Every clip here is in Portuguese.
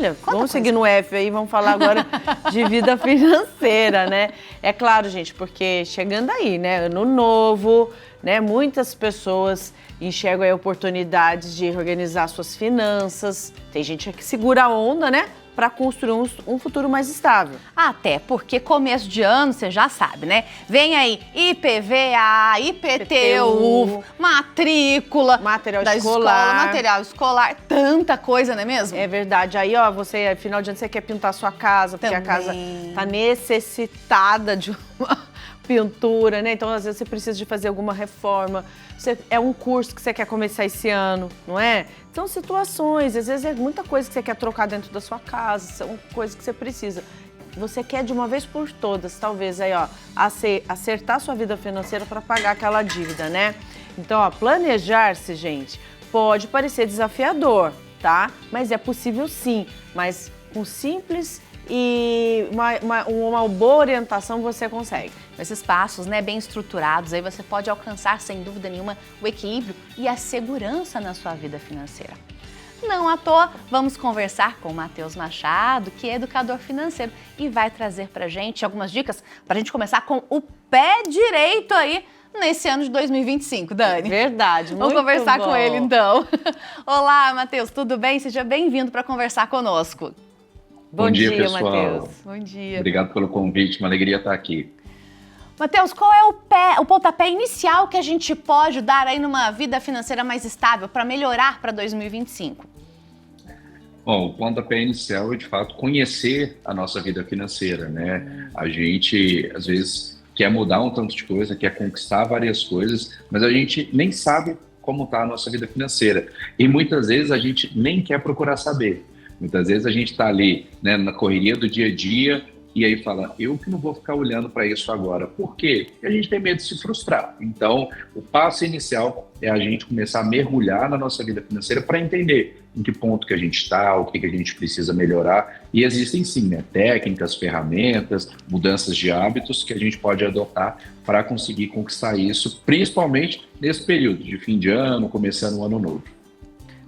Olha, Quanta vamos seguir no F aí, vamos falar agora de vida financeira, né? É claro, gente, porque chegando aí, né? Ano novo, né? Muitas pessoas enxergam aí oportunidades de organizar suas finanças. Tem gente que segura a onda, né? Para construir um futuro mais estável. Até porque começo de ano, você já sabe, né? Vem aí IPVA, IPTU, matrícula, material da escolar. escola, material escolar, tanta coisa, não é mesmo? É verdade. Aí, ó, você, final de ano, você quer pintar a sua casa, porque a casa tá necessitada de uma pintura, né? Então, às vezes, você precisa de fazer alguma reforma. É um curso que você quer começar esse ano, não é? São situações, às vezes é muita coisa que você quer trocar dentro da sua casa, são coisas que você precisa. Você quer de uma vez por todas, talvez, aí, ó, acertar sua vida financeira para pagar aquela dívida, né? Então, ó, planejar-se, gente, pode parecer desafiador, tá? Mas é possível sim, mas com simples e uma boa orientação você consegue. Esses passos, né, bem estruturados, aí você pode alcançar, sem dúvida nenhuma, o equilíbrio e a segurança na sua vida financeira. Não à toa, vamos conversar com o Matheus Machado, que é educador financeiro e vai trazer pra gente algumas dicas pra gente começar com o pé direito aí nesse ano de 2025, Dani. Verdade, muito Vamos conversar bom. com ele, então. Olá, Matheus, tudo bem? Seja bem-vindo para conversar conosco. Bom dia, pessoal. Matheus. Bom dia. Obrigado pelo convite, uma alegria estar aqui. Matheus, qual é o pontapé inicial que a gente pode dar aí numa vida financeira mais estável para melhorar para 2025? Bom, o pontapé inicial é, de fato, conhecer a nossa vida financeira, né? A gente, às vezes, quer mudar um tanto de coisa, quer conquistar várias coisas, mas a gente nem sabe como está a nossa vida financeira. E muitas vezes a gente nem quer procurar saber. Muitas vezes a gente está ali, né, na correria do dia a dia e aí fala, eu que não vou ficar olhando para isso agora. Por quê? Porque a gente tem medo de se frustrar. Então, o passo inicial é a gente começar a mergulhar na nossa vida financeira para entender em que ponto que a gente está, o que a gente precisa melhorar. E existem sim, né, técnicas, ferramentas, mudanças de hábitos que a gente pode adotar para conseguir conquistar isso, principalmente nesse período de fim de ano, começando o ano novo.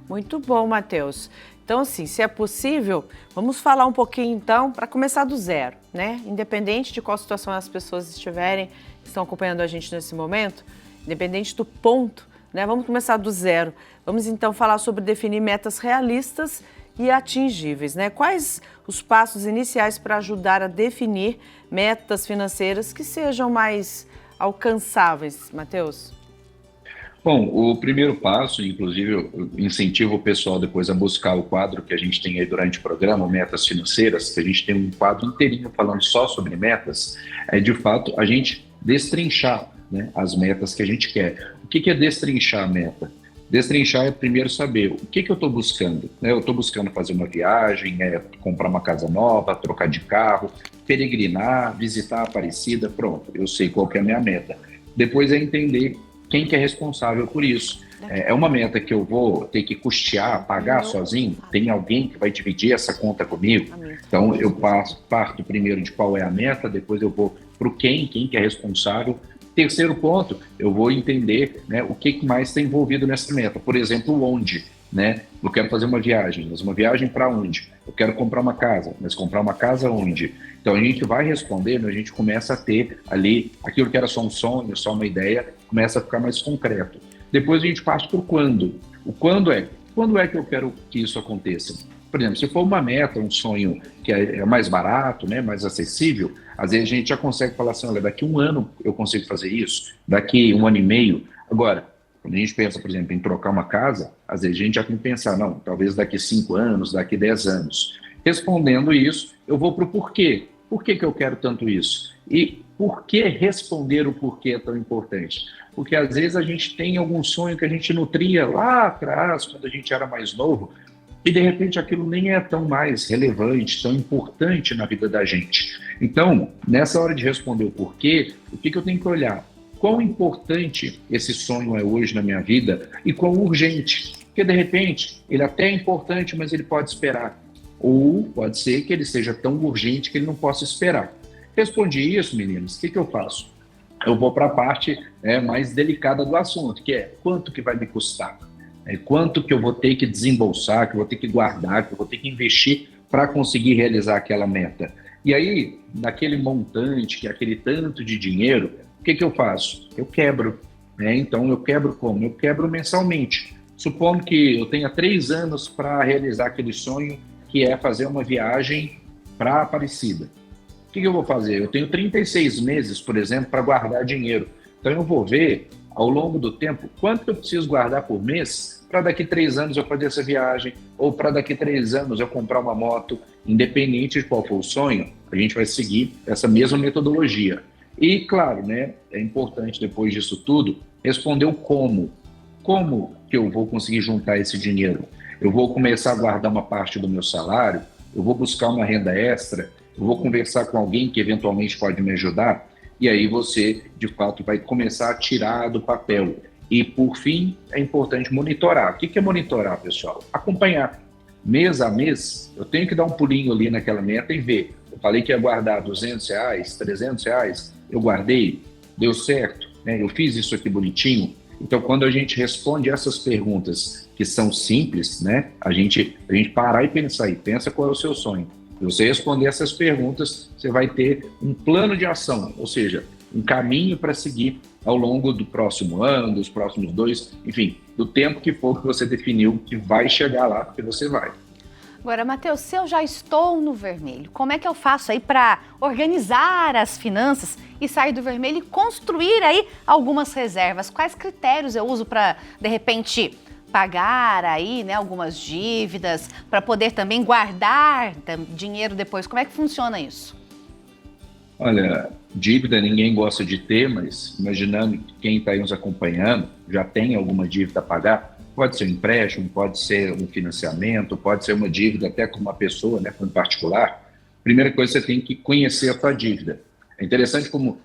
Muito bom, Matheus. Então, assim, se é possível, vamos falar um pouquinho, então, para começar do zero, né? Independente de qual situação as pessoas estiverem, que estão acompanhando a gente nesse momento, independente do ponto, né? Vamos começar do zero. Vamos, então, falar sobre definir metas realistas e atingíveis, né? Quais os passos iniciais para ajudar a definir metas financeiras que sejam mais alcançáveis, Matheus? Bom, o primeiro passo, inclusive eu incentivo o pessoal depois a buscar o quadro que a gente tem aí durante o programa, Metas Financeiras, que a gente tem um quadro inteirinho falando só sobre metas, é de fato a gente destrinchar, né, as metas que a gente quer. O que é destrinchar a meta? Destrinchar é primeiro saber o que eu estou buscando. Né? Eu estou buscando fazer uma viagem, comprar uma casa nova, trocar de carro, peregrinar, visitar a Aparecida, pronto, eu sei qual que é a minha meta. Depois é entender quem que é responsável por isso. É uma meta que eu vou ter que custear, pagar sozinho? Tem alguém que vai dividir essa conta comigo? Então, eu parto primeiro de qual é a meta, depois eu vou para o quem que é responsável. Terceiro ponto, eu vou entender, né, o que mais está envolvido nessa meta. Por exemplo, onde, né? Eu quero fazer uma viagem, mas uma viagem para onde? Eu quero comprar uma casa, mas comprar uma casa onde? Então, a gente vai respondendo, a gente começa a ter ali aquilo que era só um sonho, só uma ideia, começa a ficar mais concreto. Depois a gente parte para o quando. O quando é que eu quero que isso aconteça? Por exemplo, se for uma meta, um sonho que é mais barato, né, mais acessível, às vezes a gente já consegue falar assim, olha, daqui 1 ano eu consigo fazer isso, daqui 1 ano e meio. Agora, quando a gente pensa, por exemplo, em trocar uma casa, às vezes a gente já tem que pensar, não, talvez daqui 5 anos, daqui 10 anos. Respondendo isso, eu vou para o porquê. Por que eu quero tanto isso? E por que responder o porquê é tão importante? Porque às vezes a gente tem algum sonho que a gente nutria lá atrás, quando a gente era mais novo, e de repente aquilo nem é tão mais relevante, tão importante na vida da gente. Então, nessa hora de responder o porquê, o que eu tenho que olhar? Quão importante esse sonho é hoje na minha vida e quão urgente. Porque de repente, ele até é importante, mas ele pode esperar. Ou pode ser que ele seja tão urgente que ele não possa esperar. Respondi isso, meninos, o que eu faço? Eu vou para a parte mais delicada do assunto, que é quanto que vai me custar? Quanto que eu vou ter que desembolsar, que eu vou ter que guardar, que eu vou ter que investir para conseguir realizar aquela meta. E aí, naquele montante, que é aquele tanto de dinheiro, o que eu faço? Eu quebro. Né? Então, eu quebro como? Eu quebro mensalmente. Supondo que eu tenha 3 anos para realizar aquele sonho, que é fazer uma viagem para Aparecida. O que eu vou fazer? Eu tenho 36 meses, por exemplo, para guardar dinheiro. Então, eu vou ver, ao longo do tempo, quanto eu preciso guardar por mês para daqui 3 anos eu fazer essa viagem, ou para daqui 3 anos eu comprar uma moto. Independente de qual for o sonho, a gente vai seguir essa mesma metodologia. E, claro, né, é importante, depois disso tudo, responder o como. Como que eu vou conseguir juntar esse dinheiro? Eu vou começar a guardar uma parte do meu salário? Eu vou buscar uma renda extra? Eu vou conversar com alguém que eventualmente pode me ajudar? E aí você, de fato, vai começar a tirar do papel. E, por fim, é importante monitorar. O que é monitorar, pessoal? Acompanhar. Mês a mês, eu tenho que dar um pulinho ali naquela meta e ver. Eu falei que ia guardar R$200, R$300, eu guardei, deu certo, né? Eu fiz isso aqui bonitinho. Então, quando a gente responde essas perguntas que são simples, né? A gente parar e pensar aí, pensa qual é o seu sonho. Se você responder essas perguntas, você vai ter um plano de ação, ou seja, um caminho para seguir ao longo do próximo ano, dos próximos 2, enfim, do tempo que for que você definiu que vai chegar lá, porque você vai. Agora, Matheus, se eu já estou no vermelho, como é que eu faço aí para organizar as finanças e sair do vermelho e construir aí algumas reservas? Quais critérios eu uso para, de repente, pagar aí, né, algumas dívidas, para poder também guardar dinheiro depois? Como é que funciona isso? Olha, dívida ninguém gosta de ter, mas imaginando que quem está aí nos acompanhando já tem alguma dívida a pagar, pode ser um empréstimo, pode ser um financiamento, pode ser uma dívida até com uma pessoa, né, com um particular. Primeira coisa, você tem que conhecer a sua dívida. É interessante como,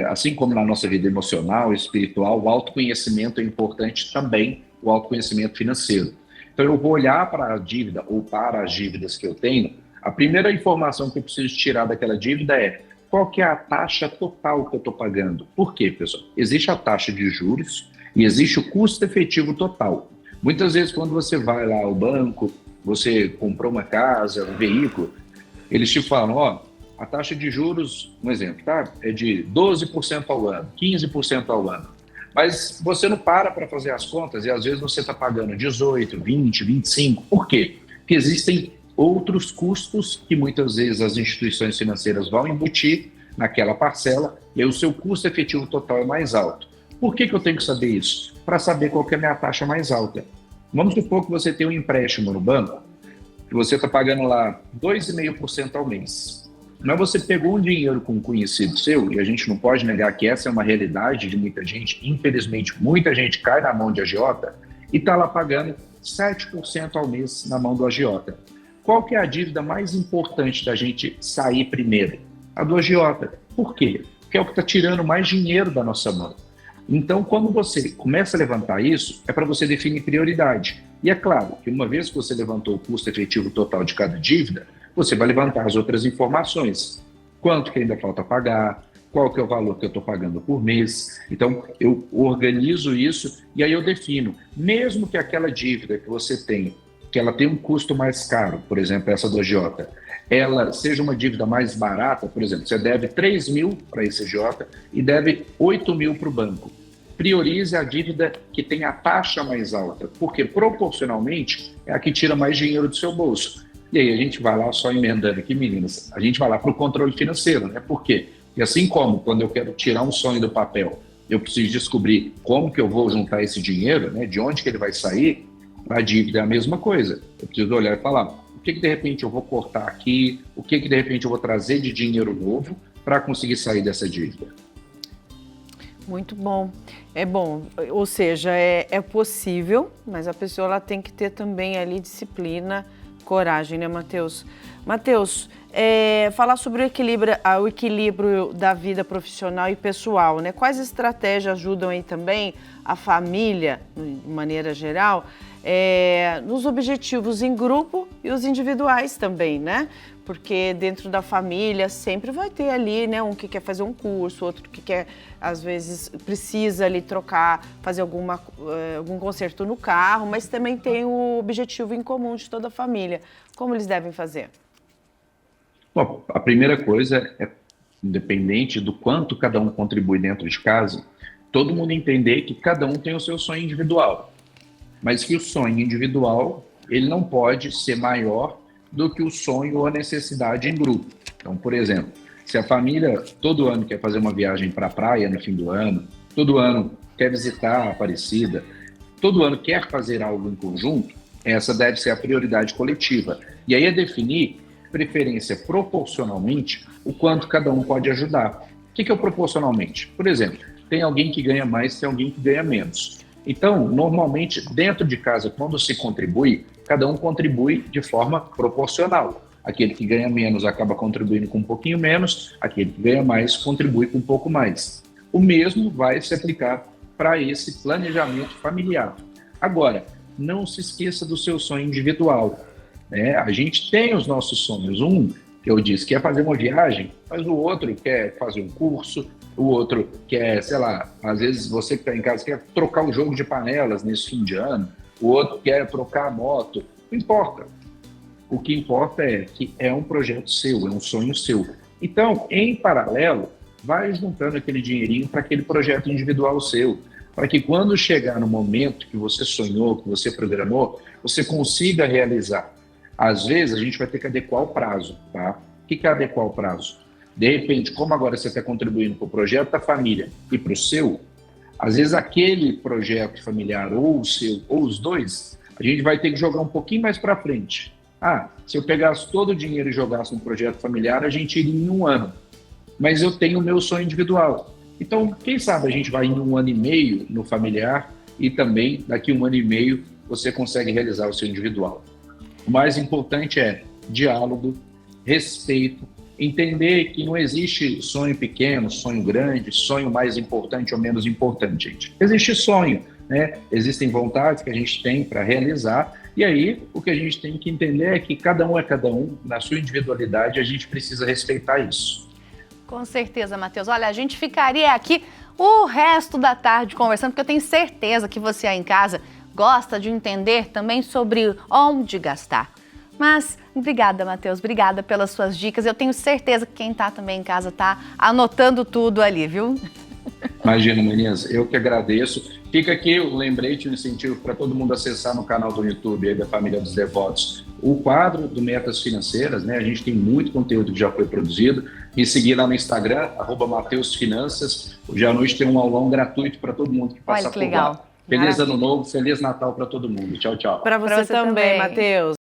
assim como na nossa vida emocional e espiritual, o autoconhecimento é importante também, o autoconhecimento financeiro. Então, eu vou olhar para a dívida ou para as dívidas que eu tenho. A primeira informação que eu preciso tirar daquela dívida é qual que é a taxa total que eu estou pagando. Por quê, pessoal? Existe a taxa de juros e existe o custo efetivo total. Muitas vezes, quando você vai lá ao banco, você comprou uma casa, um veículo, eles te falam, ó, a taxa de juros, um exemplo, tá? É de 12% ao ano, 15% ao ano. Mas você não para fazer as contas e às vezes você está pagando 18, 20, 25. Por quê? Porque existem outros custos que muitas vezes as instituições financeiras vão embutir naquela parcela e aí o seu custo efetivo total é mais alto. Por que eu tenho que saber isso? Para saber qual que é a minha taxa mais alta. Vamos supor que você tem um empréstimo no banco, que você está pagando lá 2,5% ao mês. Mas você pegou um dinheiro com um conhecido seu, e a gente não pode negar que essa é uma realidade de muita gente, infelizmente muita gente cai na mão de agiota e está lá pagando 7% ao mês na mão do agiota. Qual que é a dívida mais importante da gente sair primeiro? A do agiota. Por quê? Porque é o que está tirando mais dinheiro da nossa mão. Então, quando você começa a levantar isso, é para você definir prioridade. E é claro que uma vez que você levantou o custo efetivo total de cada dívida, você vai levantar as outras informações. Quanto que ainda falta pagar, qual que é o valor que eu estou pagando por mês. Então, eu organizo isso e aí eu defino. Mesmo que aquela dívida que você tem, que ela tem um custo mais caro, por exemplo, essa do agiota, ela seja uma dívida mais barata, por exemplo, você deve 3 mil para esse agiota e deve 8 mil para o banco. Priorize a dívida que tem a taxa mais alta, porque proporcionalmente é a que tira mais dinheiro do seu bolso. E aí a gente vai lá, só emendando aqui, meninas, a gente vai lá para o controle financeiro, né? Por quê? E assim como quando eu quero tirar um sonho do papel, eu preciso descobrir como que eu vou juntar esse dinheiro, né? De onde que ele vai sair, a dívida é a mesma coisa. Eu preciso olhar e falar, o que de repente eu vou cortar aqui, o que de repente eu vou trazer de dinheiro novo para conseguir sair dessa dívida. Muito bom. É bom, ou seja, é possível, mas a pessoa ela tem que ter também ali disciplina, coragem, né, Matheus? Matheus, falar sobre o equilíbrio da vida profissional e pessoal, né? Quais estratégias ajudam aí também a família, de maneira geral, nos objetivos em grupo e os individuais também, né? Porque dentro da família sempre vai ter ali, né, um que quer fazer um curso, outro que quer, às vezes, precisa ali trocar, fazer algum conserto no carro, mas também tem o objetivo em comum de toda a família. Como eles devem fazer? Bom, a primeira coisa é, independente do quanto cada um contribui dentro de casa, todo mundo entender que cada um tem o seu sonho individual, mas que o sonho individual ele não pode ser maior do que o sonho ou a necessidade em grupo. Então, por exemplo, se a família todo ano quer fazer uma viagem para a praia no fim do ano, todo ano quer visitar a Aparecida, todo ano quer fazer algo em conjunto, essa deve ser a prioridade coletiva. E aí é definir preferência proporcionalmente o quanto cada um pode ajudar. O que é o proporcionalmente? Por exemplo, tem alguém que ganha mais, tem alguém que ganha menos. Então, normalmente, dentro de casa, quando se contribui, cada um contribui de forma proporcional. Aquele que ganha menos acaba contribuindo com um pouquinho menos, aquele que ganha mais contribui com um pouco mais. O mesmo vai se aplicar para esse planejamento familiar. Agora, não se esqueça do seu sonho individual, né? A gente tem os nossos sonhos. Um, que eu disse, quer fazer uma viagem, mas o outro quer fazer um curso, o outro quer, sei lá, às vezes você que está em casa quer trocar o jogo de panelas nesse fim de ano, o outro quer trocar a moto, não importa. O que importa é que é um projeto seu, é um sonho seu. Então, em paralelo, vai juntando aquele dinheirinho para aquele projeto individual seu, para que quando chegar no momento que você sonhou, que você programou, você consiga realizar. Às vezes, a gente vai ter que adequar o prazo, tá? O que é adequar o prazo? De repente, como agora você está contribuindo para o projeto da família e para o seu, às vezes aquele projeto familiar, ou o seu, ou os dois, a gente vai ter que jogar um pouquinho mais para frente. Se eu pegasse todo o dinheiro e jogasse no projeto familiar, a gente iria em um ano. Mas eu tenho o meu sonho individual. Então, quem sabe a gente vai em 1 ano e meio no familiar e também daqui 1 ano e meio você consegue realizar o seu individual. O mais importante é diálogo, respeito, entender que não existe sonho pequeno, sonho grande, sonho mais importante ou menos importante, gente. Existe sonho, né? Existem vontades que a gente tem para realizar e aí o que a gente tem que entender é que cada um é cada um, na sua individualidade, a gente precisa respeitar isso. Com certeza, Matheus. Olha, a gente ficaria aqui o resto da tarde conversando, porque eu tenho certeza que você aí em casa gosta de entender também sobre onde gastar. Mas, obrigada, Matheus, obrigada pelas suas dicas. Eu tenho certeza que quem está também em casa está anotando tudo ali, viu? Imagina, meninas, eu que agradeço. Fica aqui o lembrete e o incentivo para todo mundo acessar no canal do YouTube aí da Família dos Devotos o quadro do Metas Financeiras, né? A gente tem muito conteúdo que já foi produzido. Me seguir lá no Instagram, @MatheusFinanças. Hoje à noite tem um aulão gratuito para todo mundo que passar por lá. Legal. Feliz Ano Novo, Feliz Natal para todo mundo. Tchau, tchau. Para você também, Matheus.